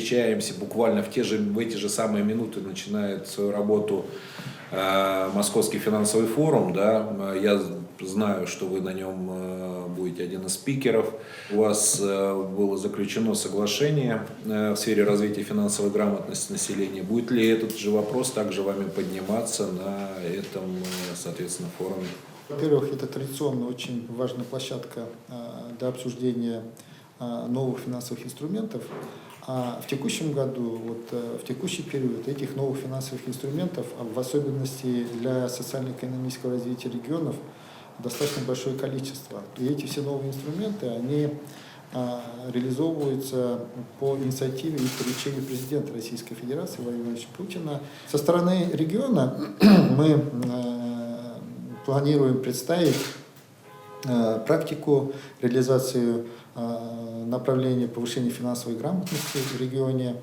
встречаемся буквально в эти же самые минуты начинает свою работу Московский финансовый форум, да, я знаю, что вы на нем будете один из спикеров. У вас было заключено соглашение в сфере развития финансовой грамотности населения. Будет ли этот же вопрос также вами подниматься на этом, соответственно, форуме? Во-первых, это традиционно очень важная площадка для обсуждения новых финансовых инструментов. А в текущем году, в текущий период этих новых финансовых инструментов, в особенности для социально-экономического развития регионов, достаточно большое количество. И эти все новые инструменты, они реализовываются по инициативе и поручению президента Российской Федерации Владимира Владимировича Путина. Со стороны региона мы планируем представить практику, реализацию направления повышения финансовой грамотности в регионе.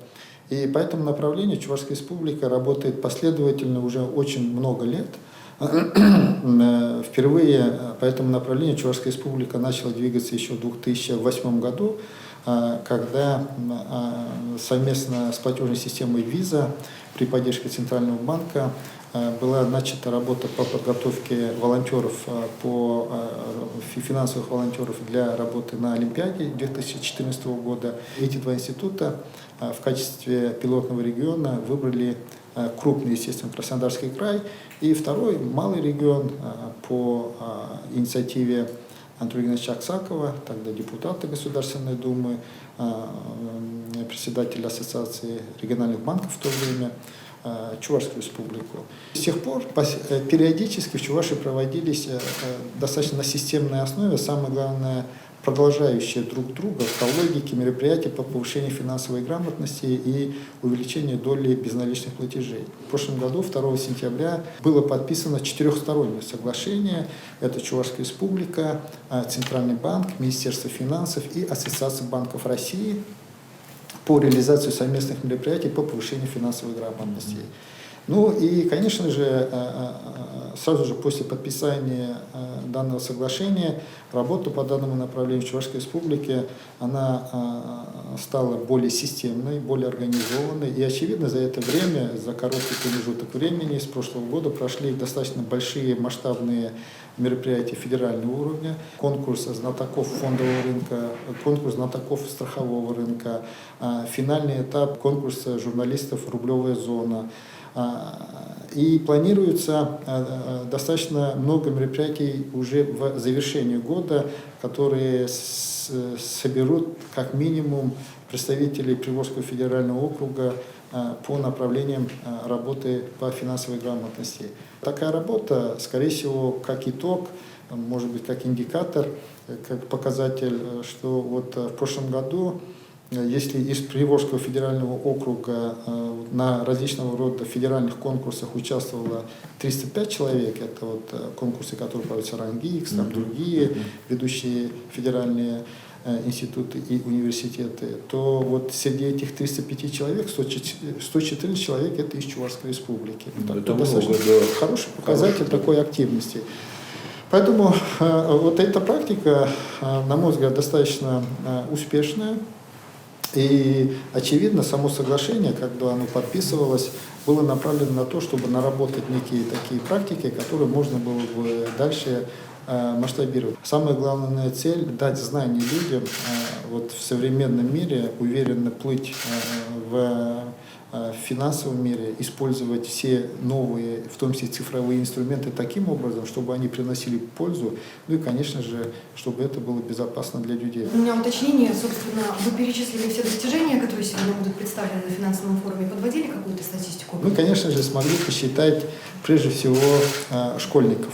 И по этому направлению Чувашская республика работает последовательно уже очень много лет. Впервые по этому направлению Чувашская республика начала двигаться еще в 2008 году, когда совместно с платежной системой Visa при поддержке Центрального банка была начата работа по подготовке волонтеров, финансовых волонтеров для работы на Олимпиаде 2014 года. Эти два института в качестве пилотного региона выбрали крупный, естественно, Краснодарский край, и второй малый регион по инициативе Андрея Геннадьевича Аксакова, тогда депутата Государственной Думы, председателя Ассоциации региональных банков в то время, Чувашскую республику. С тех пор периодически в Чувашии проводились достаточно на системной основе, самое главное, продолжающие друг друга в логике мероприятия по повышению финансовой грамотности и увеличению доли безналичных платежей. В прошлом году, 2 сентября, было подписано четырехстороннее соглашение. Это Чувашская республика, Центральный банк, Министерство финансов и Ассоциация банков России по реализации совместных мероприятий по повышению финансовой грамотности. Ну и, конечно же, сразу же после подписания данного соглашения работа по данному направлению в Чувашской республике она стала более системной, более организованной. И, очевидно, за это время, за короткий промежуток времени с прошлого года прошли достаточно большие масштабные мероприятия федерального уровня, конкурс знатоков фондового рынка, конкурс знатоков страхового рынка, финальный этап конкурса журналистов «Рублевая зона». И планируется достаточно много мероприятий уже в завершении года, которые соберут как минимум представителей Приволжского федерального округа по направлениям работы по финансовой грамотности. Такая работа, скорее всего, как итог, может быть, как индикатор, как показатель, что вот в прошлом году, если из Приволжского федерального округа на различного рода федеральных конкурсах участвовало 305 человек, это вот конкурсы, которые проводятся РАНГИКС, там другие ведущие федеральные институты и университеты, то вот среди этих 305 человек 114 человек это из Чувашской республики. Это достаточно хороший показатель такой активности. Поэтому вот эта практика, на мой взгляд, достаточно успешная. И, очевидно, само соглашение, когда оно подписывалось, было направлено на то, чтобы наработать некие такие практики, которые можно было бы дальше масштабировать. Самая главная цель – дать знания людям вот в современном мире, уверенно плыть в финансовом мире, использовать все новые, в том числе цифровые инструменты таким образом, чтобы они приносили пользу, ну и, конечно же, чтобы это было безопасно для людей. У меня уточнение, собственно, вы перечислили все достижения, которые сегодня будут представлены на финансовом форуме, подводили какую-то статистику? Мы, конечно же, смогли посчитать, прежде всего, школьников.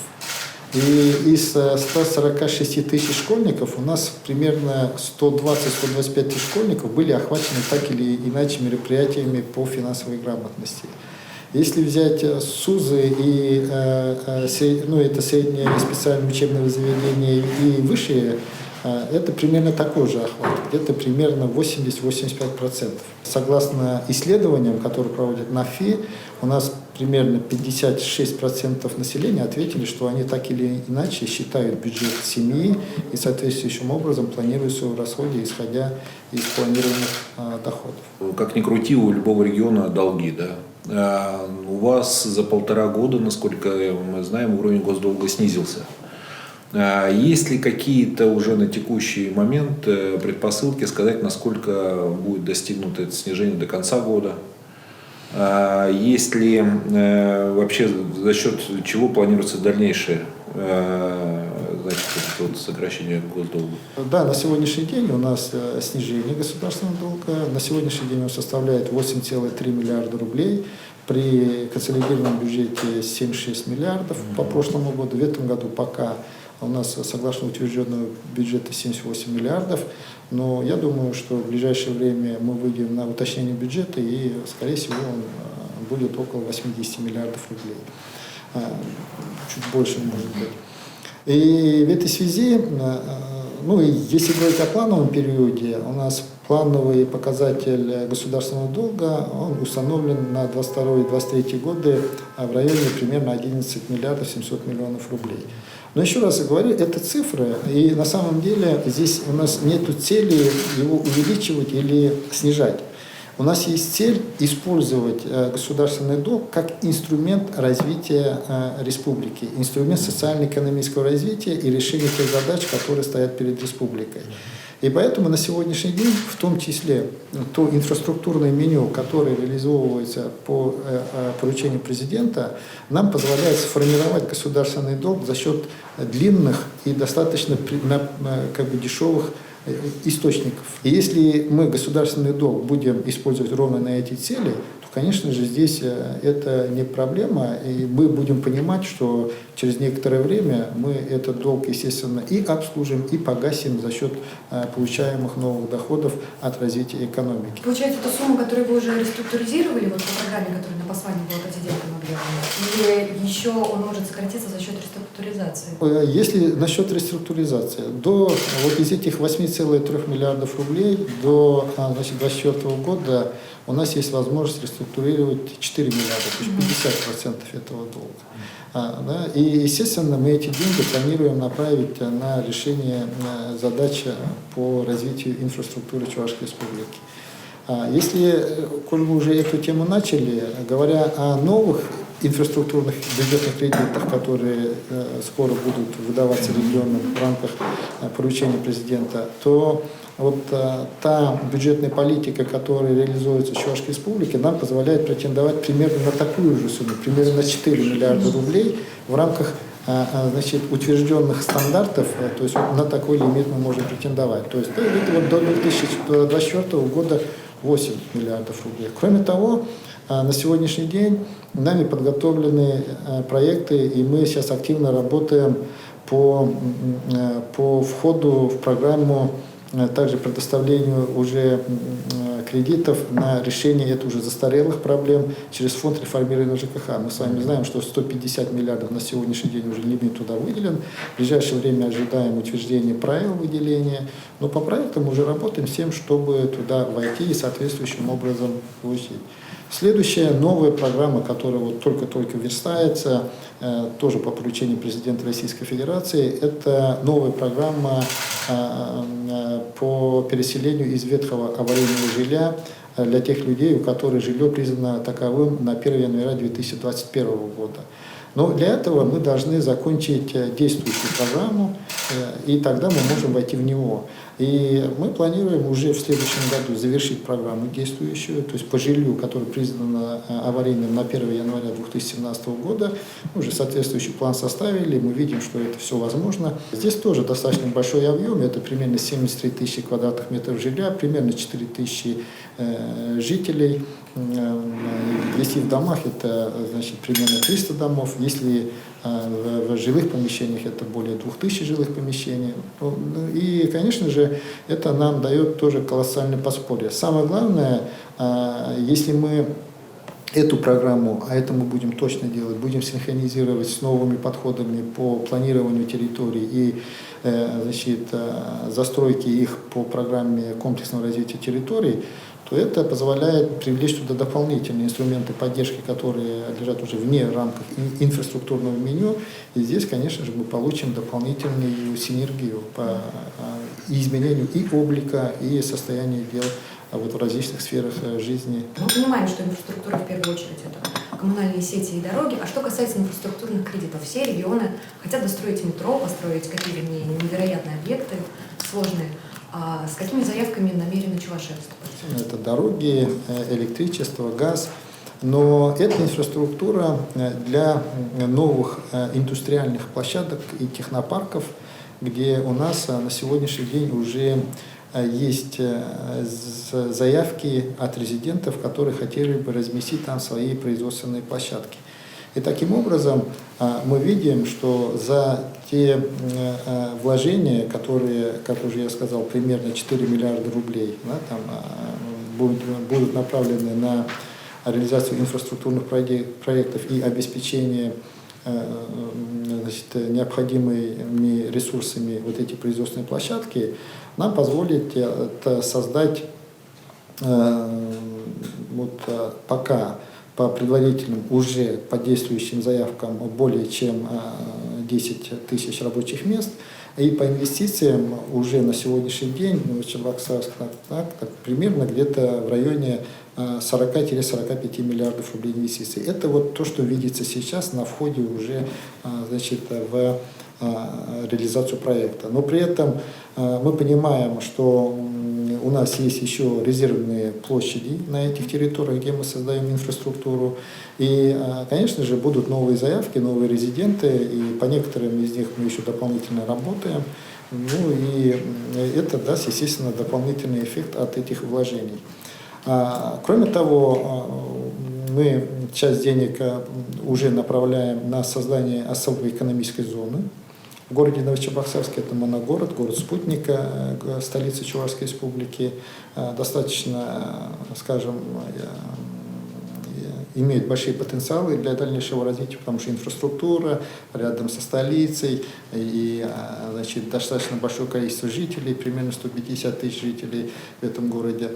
И из 146 тысяч школьников у нас примерно 120-125 тысяч школьников были охвачены так или иначе мероприятиями по финансовой грамотности. Если взять СУЗы и это средние специальные учебные заведения и высшие это примерно такой же охват, где-то примерно 80-85%. Согласно исследованиям, которые проводят НАФИ, у нас примерно 56% населения ответили, что они так или иначе считают бюджет семьи и соответствующим образом планируют свои расходы, исходя из планированных доходов. Как ни крути, у любого региона долги, да? У вас за 1,5 года, насколько мы знаем, уровень госдолга снизился. Есть ли какие-то уже на текущий момент предпосылки сказать, насколько будет достигнуто это снижение до конца года? Есть ли вообще за счет чего планируется дальнейшее сокращение госдолга? Да, на сегодняшний день у нас снижение государственного долга. На сегодняшний день он составляет 8,3 миллиарда рублей. При консолидированном бюджете 7,6 миллиардов по прошлому году. В этом году пока у нас, согласно утвержденного бюджета, 78 миллиардов. Но я думаю, что в ближайшее время мы выйдем на уточнение бюджета, и, скорее всего, он будет около 80 миллиардов рублей. Чуть больше, может быть. И в этой связи, ну, и если говорить о плановом периоде, у нас плановый показатель государственного долга, он установлен на 2022-2023 годы в районе примерно 11 миллиардов 700 миллионов рублей. Но еще раз говорю, это цифры, и на самом деле здесь у нас нет цели его увеличивать или снижать. У нас есть цель использовать государственный долг как инструмент развития республики, инструмент социально-экономического развития и решения тех задач, которые стоят перед республикой. И поэтому на сегодняшний день, в том числе, то инфраструктурное меню, которое реализовывается по поручению президента, нам позволяет сформировать государственный долг за счет длинных и достаточно дешевых источников. И если мы государственный долг будем использовать ровно на эти цели, то, конечно же, здесь это не проблема, и мы будем понимать, что через некоторое время мы этот долг, естественно, и обслужим, и погасим за счет получаемых новых доходов от развития экономики. Получается, это сумма, которую вы уже реструктуризировали вот по программе, которая на послании была президента Мавлева, или еще он может сократиться за счет реструктуризации? Если насчет реструктуризации, до вот из этих 8,3 миллиардов рублей до 2024 года у нас есть возможность реструктурировать 4 миллиарда, то есть 50% этого долга. И, естественно, мы эти деньги планируем направить на решение задач по развитию инфраструктуры Чувашской Республики. Если, коль мы уже эту тему начали, говоря о новых инфраструктурных бюджетных кредитах, которые скоро будут выдаваться регионам в рамках поручения президента, то вот та бюджетная политика, которая реализуется в Чувашской Республике, нам позволяет претендовать примерно на такую же сумму, примерно на 4 миллиарда рублей в рамках утвержденных стандартов, то есть на такой лимит мы можем претендовать. То есть это вот до 2024 года 8 миллиардов рублей. Кроме того, на сегодняшний день нами подготовлены проекты, и мы сейчас активно работаем по входу в программу, также предоставлению уже кредитов на решение это уже застарелых проблем через фонд реформирования ЖКХ. Мы с вами знаем, что 150 миллиардов на сегодняшний день уже лимит туда выделен. В ближайшее время ожидаем утверждения правил выделения. Но по проектам мы уже работаем с тем, чтобы туда войти и соответствующим образом получить. Следующая новая программа, которая вот только-только верстается, тоже по поручению президента Российской Федерации, это новая программа по переселению из ветхого аварийного жилья для тех людей, у которых жилье признано таковым на 1 января 2021 года. Но для этого мы должны закончить действующую программу, и тогда мы можем войти в него. И мы планируем уже в следующем году завершить программу действующую, то есть по жилью, которое признано аварийным на 1 января 2017 года. Мы уже соответствующий план составили, мы видим, что это все возможно. Здесь тоже достаточно большой объем, это примерно 73 тысячи квадратных метров жилья, примерно 4 тысячи жителей. Если в домах, это значит примерно 300 домов, если в жилых помещениях это более 2000 жилых помещений. И, конечно же, это нам дает тоже колоссальное подспорье. Самое главное, если мы эту программу, а это мы будем точно делать, будем синхронизировать с новыми подходами по планированию территорий и застройки их по программе комплексного развития территорий, то это позволяет привлечь туда дополнительные инструменты поддержки, которые лежат уже вне рамков инфраструктурного меню. И здесь, конечно же, мы получим дополнительную синергию по изменению и облика, и состояния дел в различных сферах жизни. Мы понимаем, что инфраструктура в первую очередь это коммунальные сети и дороги. А что касается инфраструктурных кредитов, все регионы хотят достроить метро, построить какие-то невероятные объекты сложные. А с какими заявками намерены Чувашия выступать? Это дороги, электричество, газ. Но это инфраструктура для новых индустриальных площадок и технопарков, где у нас на сегодняшний день уже есть заявки от резидентов, которые хотели бы разместить там свои производственные площадки. И таким образом мы видим, что за те вложения, которые, как уже я сказал, примерно 4 миллиарда рублей, да, там, будут направлены на реализацию инфраструктурных проектов и обеспечение необходимыми ресурсами вот эти производственные площадки, нам позволит создать пока по предварительным уже по действующим заявкам более чем 10 тысяч рабочих мест, и по инвестициям уже на сегодняшний день примерно где-то в районе 40-45 миллиардов рублей инвестиций. Это вот то, что видится сейчас на входе уже в реализацию проекта. Но при этом мы понимаем, что у нас есть еще резервные площади на этих территориях, где мы создаем инфраструктуру. И, конечно же, будут новые заявки, новые резиденты, и по некоторым из них мы еще дополнительно работаем. Ну и это даст, естественно, дополнительный эффект от этих вложений. Кроме того, мы часть денег уже направляем на создание особой экономической зоны. В городе Новочебоксарске, это моногород, город-спутник столицы Чувашской республики, достаточно, скажем, имеет большие потенциалы для дальнейшего развития, потому что инфраструктура рядом со столицей и достаточно большое количество жителей, примерно 150 тысяч жителей в этом городе,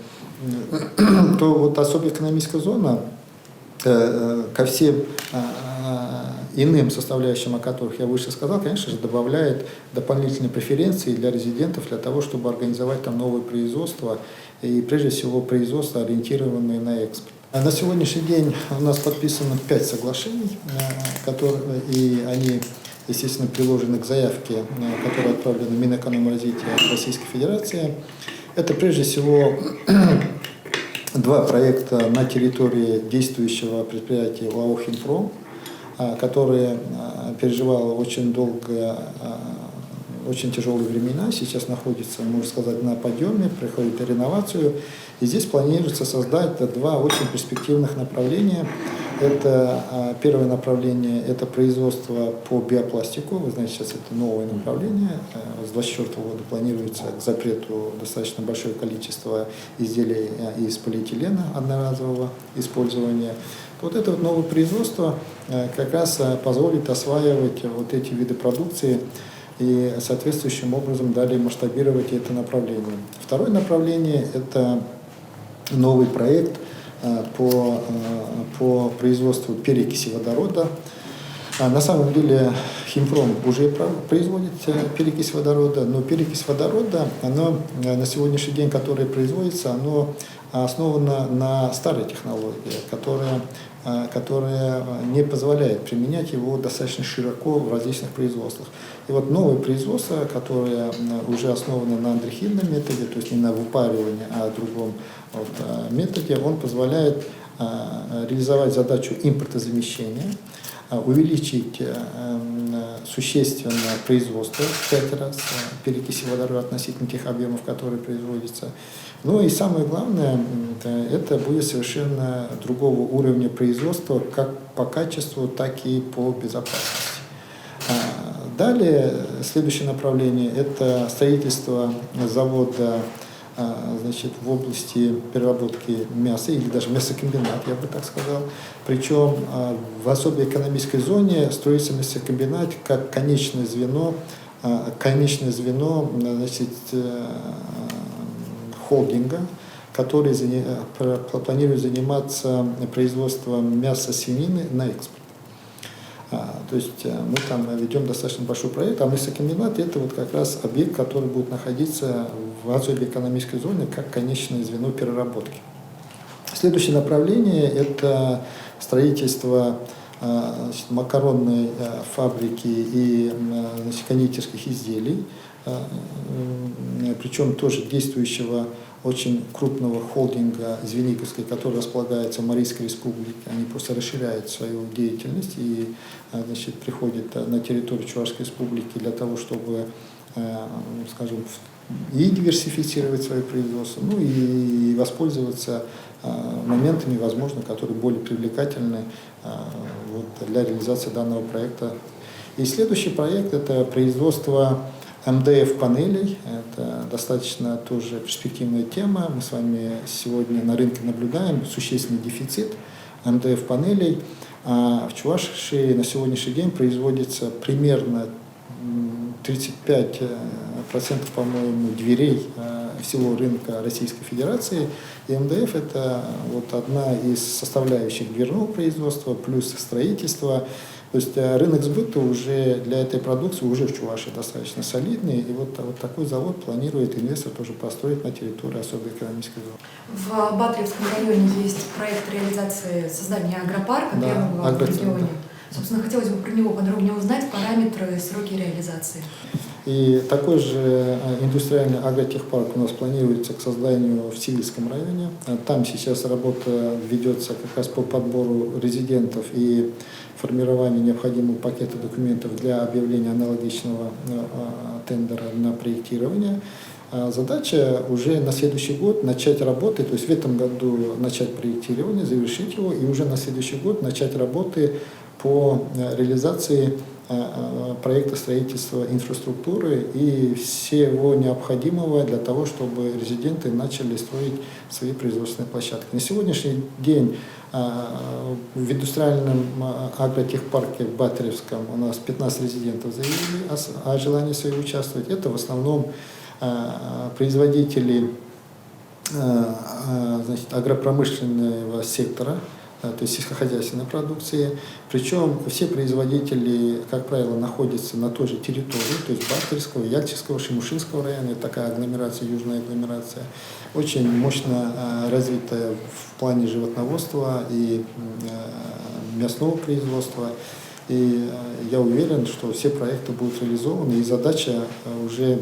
то вот особая экономическая зона ко всем иным составляющим, о которых я выше сказал, конечно же, добавляет дополнительные преференции для резидентов, для того, чтобы организовать там новое производство, и прежде всего производство, ориентированное на экспорт. На сегодняшний день у нас подписано 5 соглашений, и они, естественно, приложены к заявке, которая отправлена в Минэкономразвития Российской Федерации. Это прежде всего 2 проекта на территории действующего предприятия ОАО «Химпром», которое переживало очень долго, очень тяжелые времена, сейчас находится, можно сказать, на подъеме, проходит реновацию. И здесь планируется создать 2 очень перспективных направления. Это первое направление – это производство по биопластику. Вы знаете, сейчас это новое направление. С 2024 года планируется к запрету достаточно большое количество изделий из полиэтилена одноразового использования. Вот это вот новое производство как раз позволит осваивать вот эти виды продукции и соответствующим образом далее масштабировать это направление. Второе направление – это новый проект по производству перекиси водорода. На самом деле Химпром уже производит перекись водорода, но перекись водорода, оно на сегодняшний день, которое производится, оно основано на старой технологии, которая не позволяет применять его достаточно широко в различных производствах. И вот новое производство, которое уже основано на альдегидном методе, то есть не на выпаривании, а другом методе, он позволяет реализовать задачу импортозамещения, увеличить существенно производство в 5 раз перекиси водорода относительно тех объемов, которые производятся. Ну и самое главное, это будет совершенно другого уровня производства, как по качеству, так и по безопасности. Далее, следующее направление – это строительство завода значит, в области переработки мяса, или даже мясокомбинат, я бы так сказал. Причем в особой экономической зоне строится мясокомбинат как конечное звено, значит, холдинга, который планирует заниматься производством мяса свинины на экспорт. То есть мы там ведем достаточно большой проект, а мясокомбинат – это вот как раз объект, который будет находиться в особой экономической зоне как конечное звено переработки. Следующее направление – это строительство значит, макаронной фабрики и значит, кондитерских изделий, причем тоже действующего очень крупного холдинга Звениговской, который располагается в Марийской республике. Они просто расширяют свою деятельность и значит, приходят на территорию Чувашской республики для того, чтобы, скажем, и диверсифицировать свое производство, ну и воспользоваться моментами, возможно, которые более привлекательны вот, для реализации данного проекта. И следующий проект – это производство МДФ-панелей. Это достаточно тоже перспективная тема. Мы с вами сегодня на рынке наблюдаем существенный дефицит МДФ-панелей. В Чувашии на сегодняшний день производится примерно 35%, по-моему, дверей всего рынка Российской Федерации. И МДФ – это вот одна из составляющих дверного производства, плюс строительства. То есть рынок сбыта уже для этой продукции уже в Чувашии достаточно солидный. И вот такой завод планирует инвестор тоже построить на территории особой экономической зоны. В Батревском районе есть проект реализации создания агропарка, первого в регионе. Собственно, хотелось бы про него подробнее узнать, параметры, сроки реализации. И такой же индустриальный агротехпарк у нас планируется к созданию в Сивильском районе. Там сейчас работа ведется как раз по подбору резидентов и формированию необходимого пакета документов для объявления аналогичного тендера на проектирование. Задача уже на следующий год начать работы, то есть в этом году начать проектирование, завершить его, и уже на следующий год начать работы по реализации проекта строительства инфраструктуры и всего необходимого для того, чтобы резиденты начали строить свои производственные площадки. На сегодняшний день в индустриальном агротехпарке в Батревском у нас 15 резидентов заявили о желании своего участвовать. Это в основном производители значит, агропромышленного сектора, то есть сельскохозяйственной продукции. Причем все производители, как правило, находятся на той же территории, то есть Батревского, Яльчевского, Шимушинского района, это такая агломерация, южная агломерация, очень мощно развитая в плане животноводства и мясного производства. И я уверен, что все проекты будут реализованы, и задача уже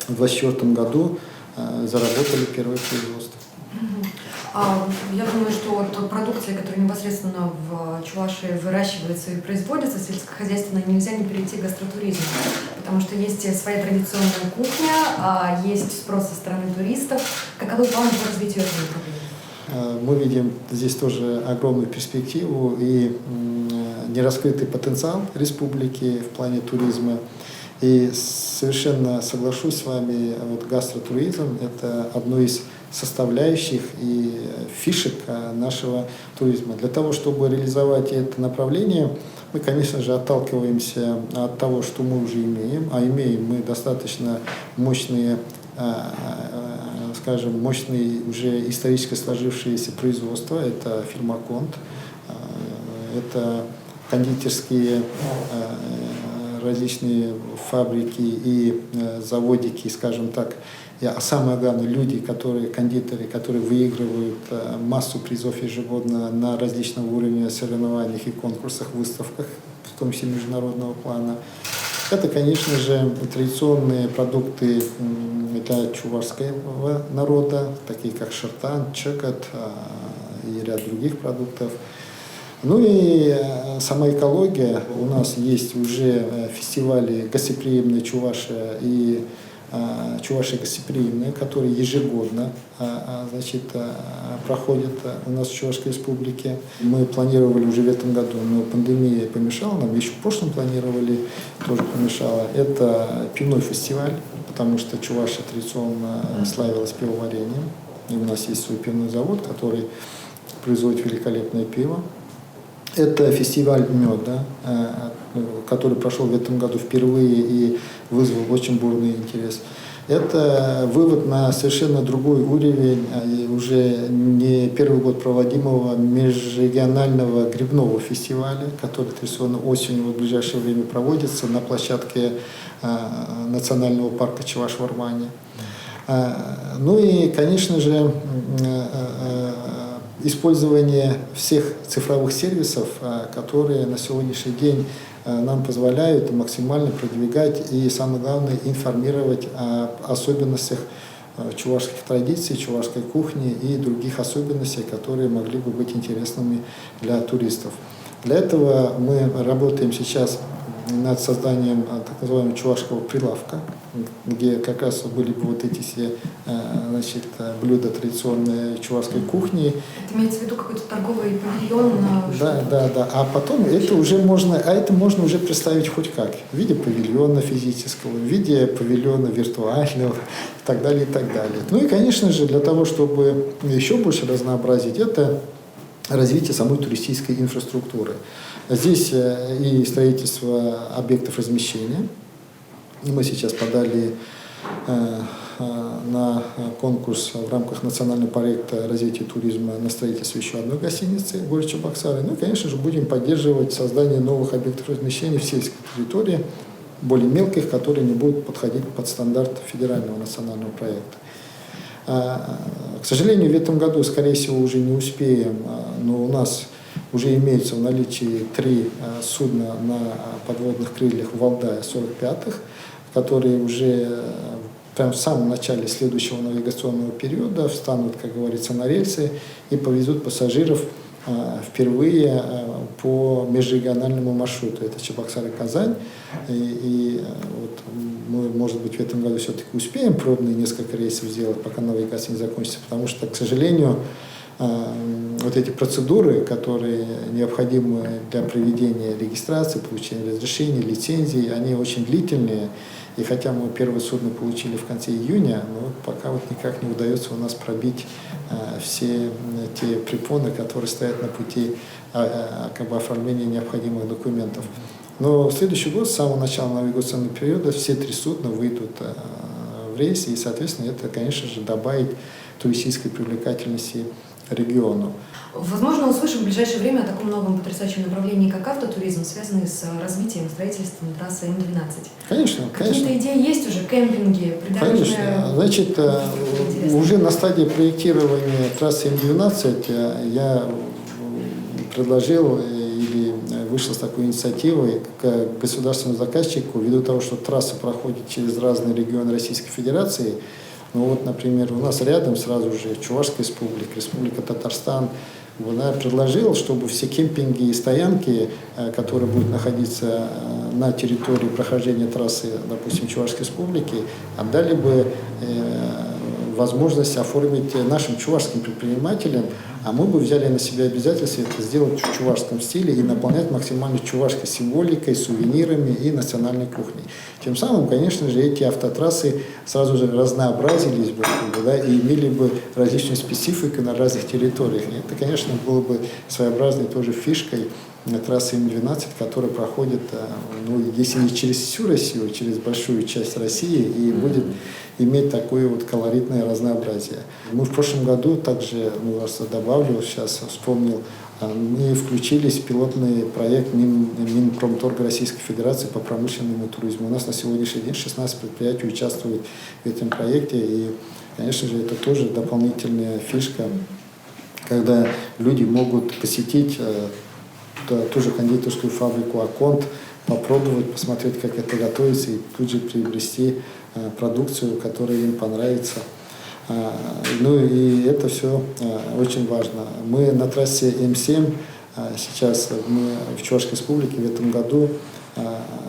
в 2024 году заработали первое производство. Я думаю, что вот продукция, которая непосредственно в Чувашии выращивается и производится, сельскохозяйственная, нельзя не перейти к гастротуризму, потому что есть своя традиционная кухня, есть спрос со стороны туристов. Каковы планы по развитию этого направления? Мы видим здесь тоже огромную перспективу и нераскрытый потенциал республики в плане туризма. И совершенно соглашусь с вами, вот гастротуризм – это одно из составляющих и фишек нашего туризма. Для того, чтобы реализовать это направление, мы, конечно же, отталкиваемся от того, что мы уже имеем, а имеем мы достаточно мощные, скажем, мощные уже исторически сложившиеся производства. Это фирма-Конт, это кондитерские различные фабрики и заводики, скажем так, а самое главное, люди, кондитеры, которые выигрывают массу призов ежегодно на различного уровня соревнованиях и конкурсах, выставках, в том числе международного плана. Это, конечно же, традиционные продукты для чувашского народа, такие как шартан, чекат и ряд других продуктов. Ну и сама экология. У нас есть уже фестивали «Гостеприимная Чувашия» и Чувашия гостеприимная, который ежегодно проходит у нас в Чувашской республике. Мы планировали уже в этом году, но пандемия помешала нам, еще в прошлом планировали, тоже помешала. Это пивной фестиваль, потому что Чувашия традиционно славилась пивоварением. И у нас есть свой пивной завод, который производит великолепное пиво. Это фестиваль меда, который прошел в этом году впервые и вызвал очень бурный интерес. Это вывод на совершенно другой уровень, уже не первый год проводимого межрегионального грибного фестиваля, который традиционно осенью в ближайшее время проводится на площадке национального парка Чуваш-Вармания. Ну и, конечно же, использование всех цифровых сервисов, которые на сегодняшний день нам позволяют максимально продвигать и, самое главное, информировать о особенностях чувашских традиций, чувашской кухни и других особенностей, которые могли бы быть интересными для туристов. Для этого мы работаем сейчас над созданием так называемого чувашского прилавка, где как раз были бы вот эти все блюда традиционной чувашской кухни. Это имеется в виду какой-то торговый павильон? Да. А потом это уже можно, можно уже представить хоть как. В виде павильона физического, в виде павильона виртуального и так далее, и так далее. Ну и, конечно же, для того, чтобы еще больше разнообразить, это развитие самой туристической инфраструктуры. Здесь и строительство объектов размещения. Мы сейчас подали на конкурс в рамках национального проекта развития туризма на строительство еще одной гостиницы в городе Чебоксары. Ну и, конечно же, будем поддерживать создание новых объектов размещения в сельской территории, более мелких, которые не будут подходить под стандарт федерального национального проекта. К сожалению, в этом году, скорее всего, уже не успеем, но у нас уже имеется в наличии 3 судна на подводных крыльях Валдая 45-х, которые уже прямо в самом начале следующего навигационного периода встанут, как говорится, на рельсы и повезут пассажиров впервые по межрегиональному маршруту. Это Чебоксары-Казань. И вот мы, может быть, в этом году все-таки успеем пробные несколько рейсов сделать, пока навигация не закончится, потому что, к сожалению, вот эти процедуры, которые необходимы для проведения регистрации, получения разрешений, лицензий, они очень длительные. И хотя мы первое судно получили в конце июня, но пока вот никак не удается у нас пробить все те препоны, которые стоят на пути оформления необходимых документов. Но в следующий год, с самого начала навигационного периода, все 3 судна выйдут в рейс, и, соответственно, это, конечно же, добавит туристической привлекательности региону. Возможно, услышим в ближайшее время о таком новом потрясающем направлении, как автотуризм, связанный с развитием, строительством трассы М12. Конечно. Какие-то идеи есть уже, кемпинги, придорожные? Конечно. Значит, уже на стадии проектирования трассы М12 я предложил или вышел с такой инициативой к государственному заказчику, ввиду того, что трасса проходит через разные регионы Российской Федерации. Ну вот, например, у нас рядом сразу же Чувашская республика, Республика Татарстан. Я предложил, чтобы все кемпинги и стоянки, которые будут находиться на территории прохождения трассы, допустим, Чувашской республики, отдали бы возможность оформить нашим чувашским предпринимателям, а мы бы взяли на себя обязательство это сделать в чувашском стиле и наполнять максимально чувашской символикой, сувенирами и национальной кухней. Тем самым, конечно же, эти автотрассы сразу же разнообразились бы, и имели бы различную специфику на разных территориях. И это, конечно, было бы своеобразной тоже фишкой трассы М12, которая проходит, если не через всю Россию, через большую часть России, и будет иметь такое вот колоритное разнообразие. Мы в прошлом году также, просто добавлю, сейчас вспомнил, мы включились в пилотный проект Минпромторга Российской Федерации по промышленному туризму. У нас на сегодняшний день 16 предприятий участвуют в этом проекте, и, конечно же, это тоже дополнительная фишка, когда люди могут посетить ту же кондитерскую фабрику «Аконт», попробовать, посмотреть, как это готовится, и тут же приобрести продукцию, которая им понравится. И это все очень важно. Мы на трассе М7, сейчас мы в Чувашской республике в этом году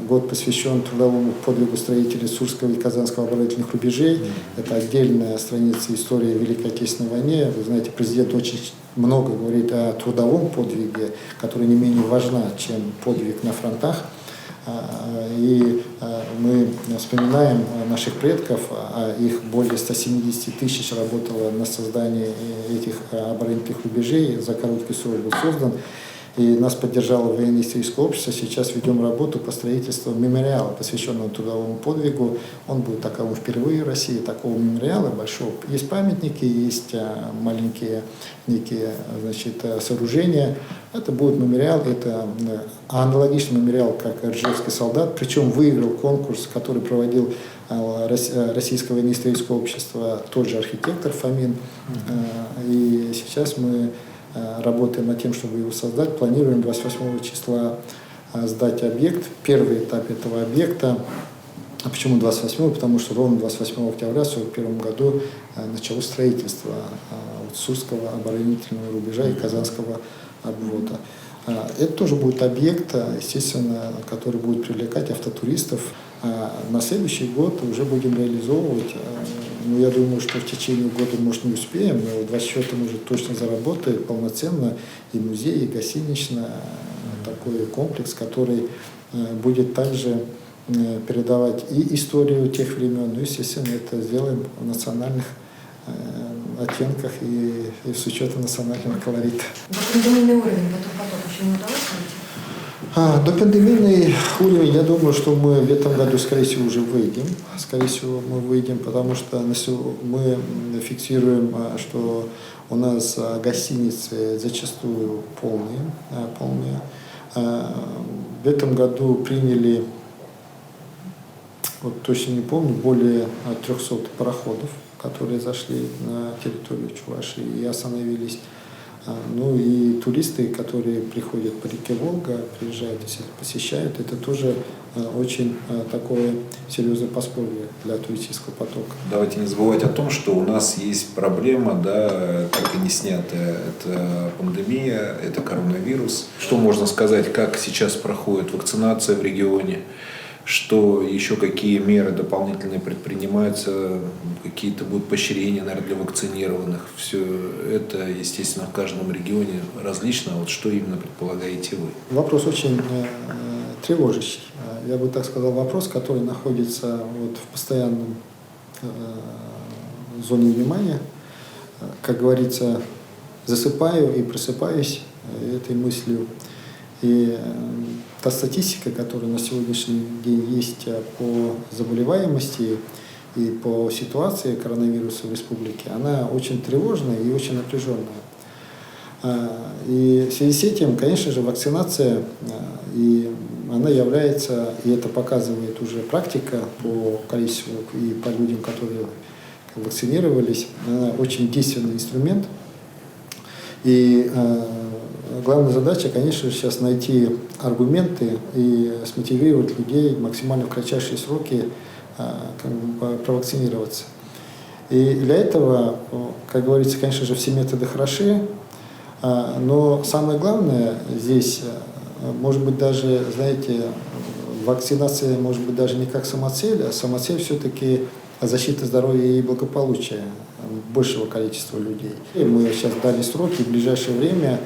год посвящен трудовому подвигу строителей Сурского и Казанского оборонительных рубежей. Это отдельная страница истории Великой Отечественной войны. Вы знаете, президент очень много говорит о трудовом подвиге, который не менее важна, чем подвиг на фронтах. И мы вспоминаем наших предков, а их более 170 тысяч работало на создании этих оборонительных рубежей, за короткий срок был создан. И нас поддержало военно-историческое общество. Сейчас ведем работу по строительству мемориала, посвященного трудовому подвигу. Он будет таковым впервые в России, такого мемориала большого. Есть памятники, есть маленькие некие, значит, сооружения. Это будет мемориал, это аналогичный мемориал, как Ржевский солдат. Причем выиграл конкурс, который проводил Российское военно-историческое общество, тот же архитектор Фомин. И сейчас мы работаем над тем, чтобы его создать. Планируем 28 числа сдать объект. Первый этап этого объекта. А почему 28? Потому что ровно 28 октября 1941 году началось строительство Сурского оборонительного рубежа и Казанского обвода. Это тоже будет объект, естественно, который будет привлекать автотуристов. На следующий год уже будем реализовывать. Ну, я думаю, что в течение года, может, не успеем, но в 2024 уже точно заработает полноценно и музей, и гостиничный такой комплекс, который будет также передавать и историю тех времен, ну, естественно, это сделаем в национальных оттенках и с учетом национального колорита. Допандемийный уровень поток еще не удалось найти? Допандемийный уровень, я думаю, что мы в этом году, скорее всего, уже выйдем. Скорее всего, мы выйдем, потому что мы фиксируем, что у нас гостиницы зачастую полные. В этом году приняли, вот точно не помню, более 300 пароходов, которые зашли на территорию Чувашии и остановились. Ну и туристы, которые приходят по реке Волга, приезжают и посещают, это тоже очень такое серьезное подспорье для туристического потока. Давайте не забывать о том, что у нас есть проблема, да, так и не снятая. Это пандемия, это коронавирус. Что можно сказать, как сейчас проходит вакцинация в регионе? Что еще какие меры дополнительные предпринимаются, какие-то будут поощрения, наверное, для вакцинированных. Все это, естественно, в каждом регионе различно. Вот что именно предполагаете вы? Вопрос очень тревожащий. Я бы так сказал, вопрос, который находится вот в постоянном зоне внимания. Как говорится, засыпаю и просыпаюсь этой мыслью. И та статистика, которая на сегодняшний день есть по заболеваемости и по ситуации коронавируса в республике, она очень тревожная и очень напряженная. И в связи с этим, конечно же, вакцинация, и она является, и это показывает уже практика по количеству и по людям, которые вакцинировались, она очень действенный инструмент. И главная задача, конечно, сейчас найти аргументы и смотивировать людей максимально в кратчайшие сроки провакцинироваться. И для этого, как говорится, конечно же, все методы хороши, но самое главное здесь, может быть, даже, знаете, вакцинация может быть даже не как самоцель, а самоцель все-таки защита здоровья и благополучия большего количества людей. И мы сейчас дали сроки, в ближайшее время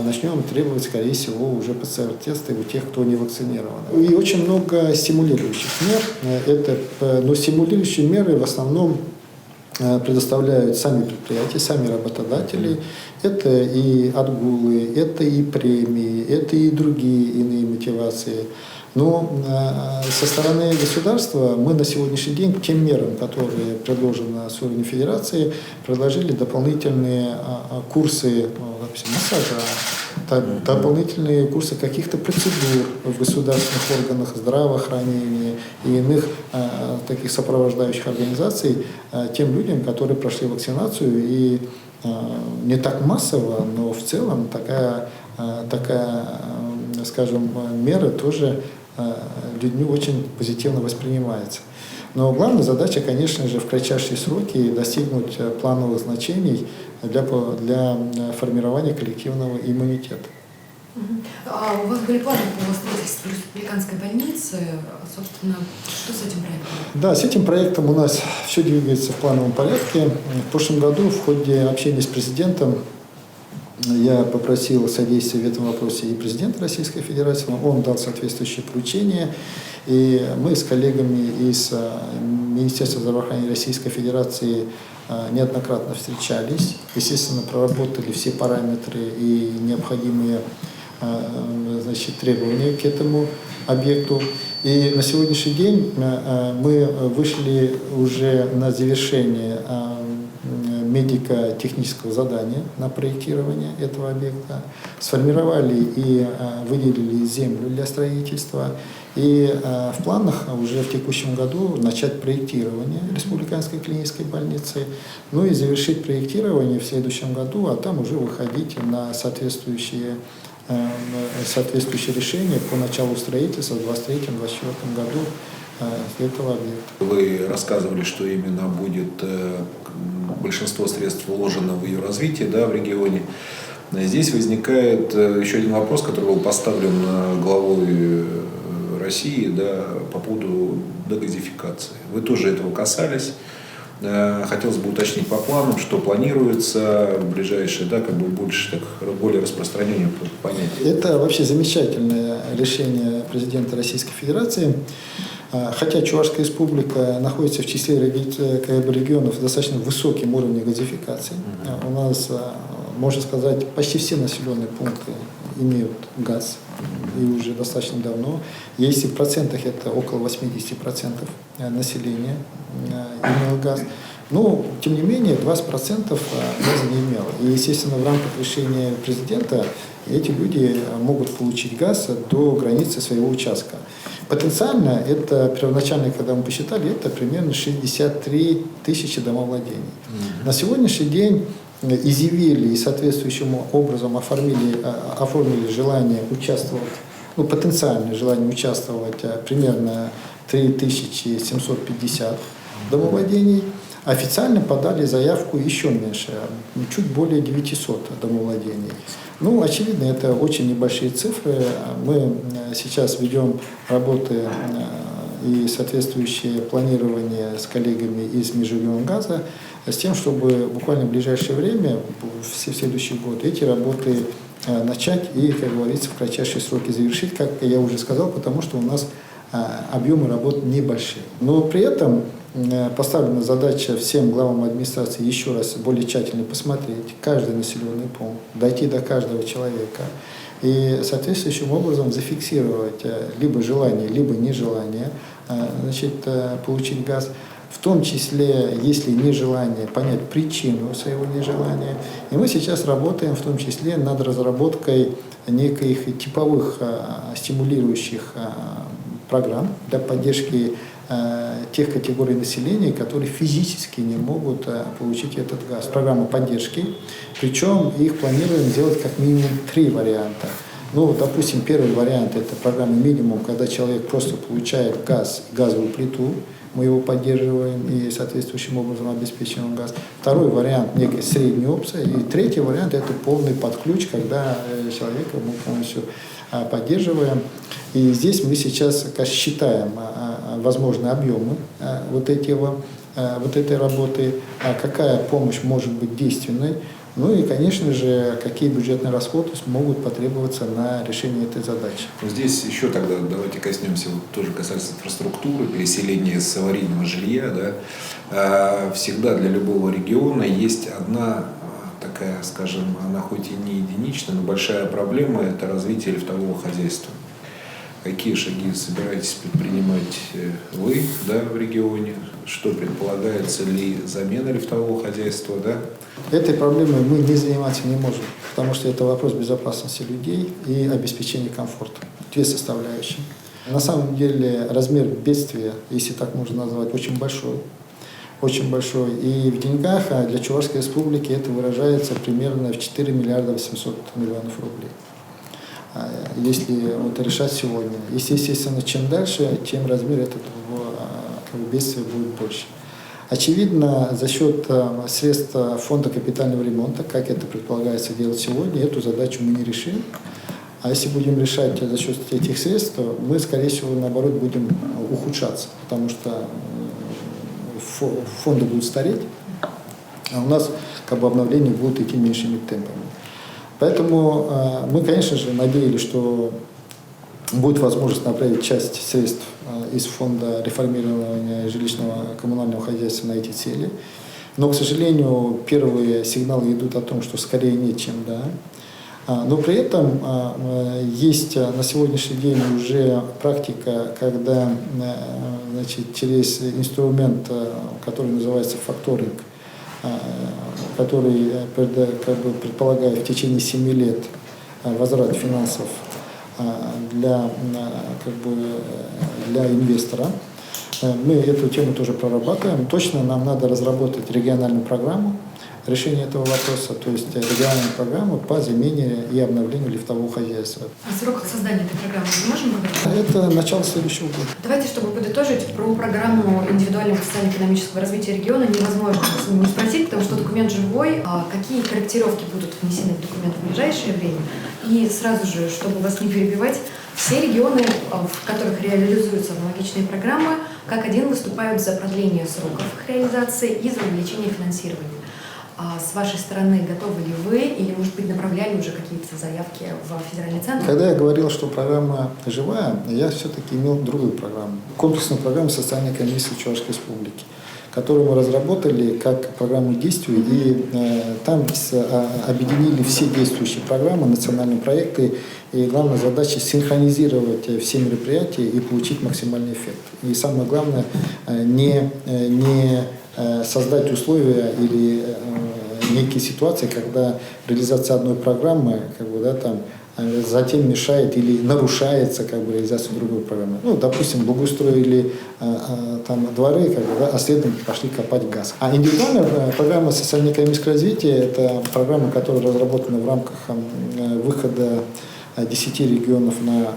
начнем требовать, скорее всего, уже ПЦР-тесты у тех, кто не вакцинирован. И очень много стимулирующих мер. Но стимулирующие меры в основном предоставляют сами предприятия, сами работодатели. Это и отгулы, это и премии, это и другие иные мотивации. Но со стороны государства мы на сегодняшний день к тем мерам, которые предложены с уровня федерации, предложили дополнительные курсы, допустим, массажа, дополнительные курсы каких-то процедур в государственных органах здравоохранения и иных таких сопровождающих организаций тем людям, которые прошли вакцинацию, и не так массово, но в целом такая, скажем, мера тоже людьми очень позитивно воспринимается. Но главная задача, конечно же, в кратчайшие сроки достигнуть плановых значений для формирования коллективного иммунитета. А у вас были планы по строительству Американской больницы, собственно, что с этим проектом? Да, с этим проектом у нас все двигается в плановом порядке. В прошлом году в ходе общения с президентом я попросил содействия в этом вопросе и президента Российской Федерации, он дал соответствующее поручение, и мы с коллегами из Министерства здравоохранения Российской Федерации неоднократно встречались, естественно, проработали все параметры и необходимые требования к этому объекту. И на сегодняшний день мы вышли уже на завершение медико-технического задания на проектирование этого объекта, сформировали и выделили землю для строительства. И в планах уже в текущем году начать проектирование Республиканской клинической больницы, ну и завершить проектирование в следующем году, а там уже выходить на соответствующие решения по началу строительства в 2023-2024 году этого объекта. Вы рассказывали, что именно будет большинство средств вложено в ее развитие, да, в регионе. Здесь возникает еще один вопрос, который был поставлен главой России, да, по поводу дегазификации. Вы тоже этого касались. Хотелось бы уточнить по планам, что планируется в ближайшее, да, как бы больше, более распространение понятия. Это вообще замечательное решение президента Российской Федерации. Хотя Чувашская республика находится в числе регионов с достаточно высоким уровнем газификации. У нас, можно сказать, почти все населенные пункты имеют газ, и уже достаточно давно. Если в процентах это около 80% населения имело газ. Но, тем не менее, 20% газа не имело. И, естественно, в рамках решения президента эти люди могут получить газ до границы своего участка. Потенциально, это первоначально, когда мы посчитали, это примерно 63 тысячи домовладений. На сегодняшний день изъявили и соответствующим образом оформили желание участвовать, потенциальное желание участвовать примерно 3750 домовладений. Официально подали заявку еще меньше, чуть более 900 домовладений. Очевидно, это очень небольшие цифры. Мы сейчас ведем работы и соответствующее планирование с коллегами из Межрегионгаза с тем, чтобы буквально в ближайшее время, в следующий год, эти работы начать и, как говорится, в кратчайшие сроки завершить, как я уже сказал, потому что у нас объемы работ небольшие. Но при этом поставлена задача всем главам администрации еще раз более тщательно посмотреть каждый населенный пункт, дойти до каждого человека и соответствующим образом зафиксировать либо желание, либо нежелание получить газ. В том числе, если нежелание, понять причину своего нежелания. И мы сейчас работаем в том числе над разработкой неких типовых стимулирующих программ для поддержки тех категорий населения, которые физически не могут получить этот газ. Программа поддержки, причем их планируем сделать как минимум 3 варианта. Допустим, первый вариант – это программа минимум, когда человек просто получает газ, газовую плиту, мы его поддерживаем и соответствующим образом обеспечиваем газ. Второй вариант – некая средняя опция. И третий вариант – это полный подключ, когда человека мы полностью поддерживаем. И здесь мы сейчас считаем возможные объемы вот этой работы, какая помощь может быть действенной. И, конечно же, какие бюджетные расходы могут потребоваться на решение этой задачи. Здесь еще тогда давайте коснемся, тоже касается инфраструктуры, переселения с аварийного жилья. Да. Всегда для любого региона есть одна такая, скажем, она хоть и не единичная, но большая проблема – это развитие лифтового хозяйства. Какие шаги собираетесь предпринимать вы, да, в регионе? Что предполагается ли замена лифтового хозяйства? Да? Этой проблемой мы не заниматься не можем, потому что это вопрос безопасности людей и обеспечения комфорта. 2 составляющие. На самом деле размер бедствия, если так можно назвать, очень большой. Очень большой. И в деньгах для Чувашской республики это выражается примерно в 4 миллиарда 800 миллионов рублей. Если решать сегодня. Естественно, чем дальше, тем размер этого бедствия будет больше. Очевидно, за счет средств фонда капитального ремонта, как это предполагается делать сегодня, эту задачу мы не решим. А если будем решать за счет этих средств, то мы, скорее всего, наоборот, будем ухудшаться, потому что фонды будут стареть, а у нас как бы обновления будут идти меньшими темпами. Поэтому мы, конечно же, надеялись, что будет возможность направить часть средств из фонда реформирования жилищного коммунального хозяйства на эти цели. Но, к сожалению, первые сигналы идут о том, что скорее нет, чем да. Но при этом есть на сегодняшний день уже практика, когда через инструмент, который называется факторинг, который предполагает в течение 7 лет возврат финансов для инвестора. Мы эту тему тоже прорабатываем. Точно нам надо разработать региональную программу решения этого вопроса, то есть региональную программу по замене и обновлению лифтового хозяйства. О сроках создания этой программы мы можем говорить? Это начало следующего года. Давайте, чтобы подытожить, про программу индивидуального социально-экономического развития региона невозможно не спросить, потому что документ живой. А какие корректировки будут внесены в документ в ближайшее время? И сразу же, чтобы вас не перебивать, все регионы, в которых реализуются аналогичные программы, как один выступают за продление сроков их реализации и за увеличение финансирования. А с вашей стороны готовы ли вы или, может быть, направляли уже какие-то заявки в федеральный центр? Когда я говорил, что программа живая, я все-таки имел другую программу. Комплексную программу социально-экономической Чувашской Республики, которую мы разработали как программу действий, и там объединили все действующие программы, национальные проекты, и главная задача синхронизировать все мероприятия и получить максимальный эффект. И самое главное, не создать условия или некие ситуации, когда реализация одной программы затем мешает или нарушается реализация другой программы. Ну, допустим, благоустроили дворы, а следом пошли копать газ. А индивидуальная программа социально-экономического развития – это программа, которая разработана в рамках выхода 10 регионов на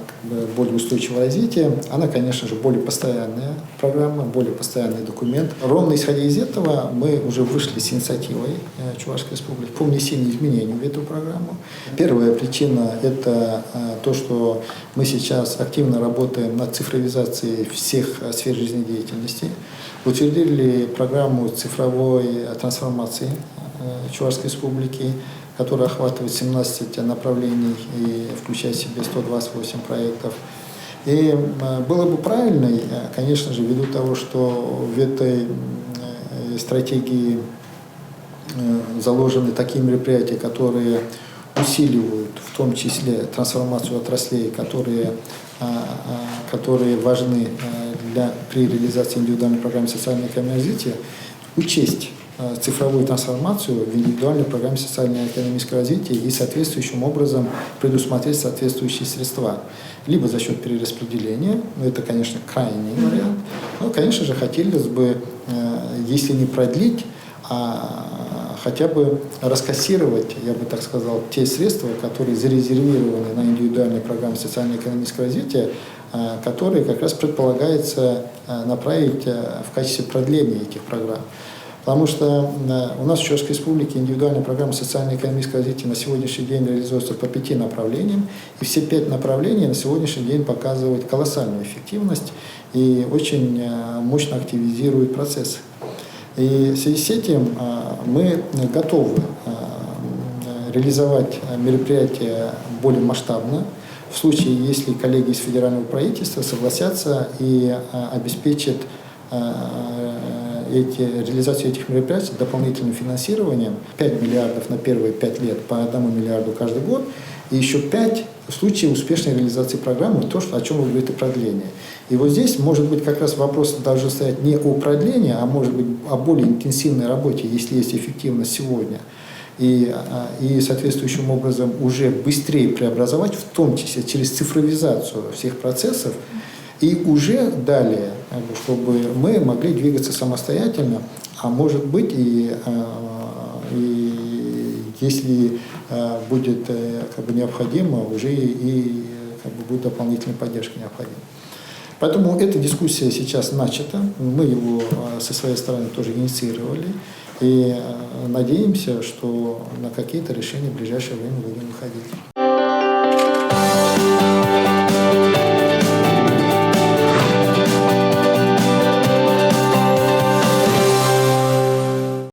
более устойчивое развитие. Она, конечно же, более постоянная программа, более постоянный документ. Ровно исходя из этого мы уже вышли с инициативой Чувашской Республики по внесению изменений в эту программу. Первая причина – это то, что мы сейчас активно работаем над цифровизацией всех сфер жизнедеятельности. Утвердили программу цифровой трансформации Чувашской Республики, которая охватывает 17 направлений и включает в себя 128 проектов. И было бы правильно, конечно же, ввиду того, что в этой стратегии заложены такие мероприятия, которые усиливают в том числе трансформацию отраслей, которые важны при реализации индивидуальной программы социально-экономического развития, учесть цифровую трансформацию в индивидуальной программе социально-экономического развития и соответствующим образом предусмотреть соответствующие средства. Либо за счет перераспределения, это, конечно, крайний вариант, но, конечно же, хотелось бы, если не продлить, а хотя бы раскассировать, я бы так сказал, те средства, которые зарезервированы на индивидуальной программе социально-экономического развития, которые как раз предполагается направить в качестве продления этих программ. Потому что у нас в Чувашской Республике индивидуальная программа социально-экономического развития на сегодняшний день реализуется по 5 направлениям, и все 5 направлений на сегодняшний день показывают колоссальную эффективность и очень мощно активизируют процессы. И в связи с этим мы готовы реализовать мероприятия более масштабно, в случае, если коллеги из федерального правительства согласятся и обеспечат реализацию этих мероприятий дополнительным финансированием 5 миллиардов на первые 5 лет по 1 миллиарду каждый год, и еще 5 в случае успешной реализации программы, то, о чем вы говорите, продление. И вот здесь, может быть, как раз вопрос должен стоять не о продлении, а может быть о более интенсивной работе, если есть эффективность сегодня. И соответствующим образом уже быстрее преобразовать, в том числе через цифровизацию всех процессов, и уже далее, чтобы мы могли двигаться самостоятельно, а может быть, и если будет необходимо, уже и будет дополнительная поддержка необходима. Поэтому эта дискуссия сейчас начата, мы его со своей стороны тоже инициировали, и надеемся, что на какие-то решения в ближайшее время будем выходить.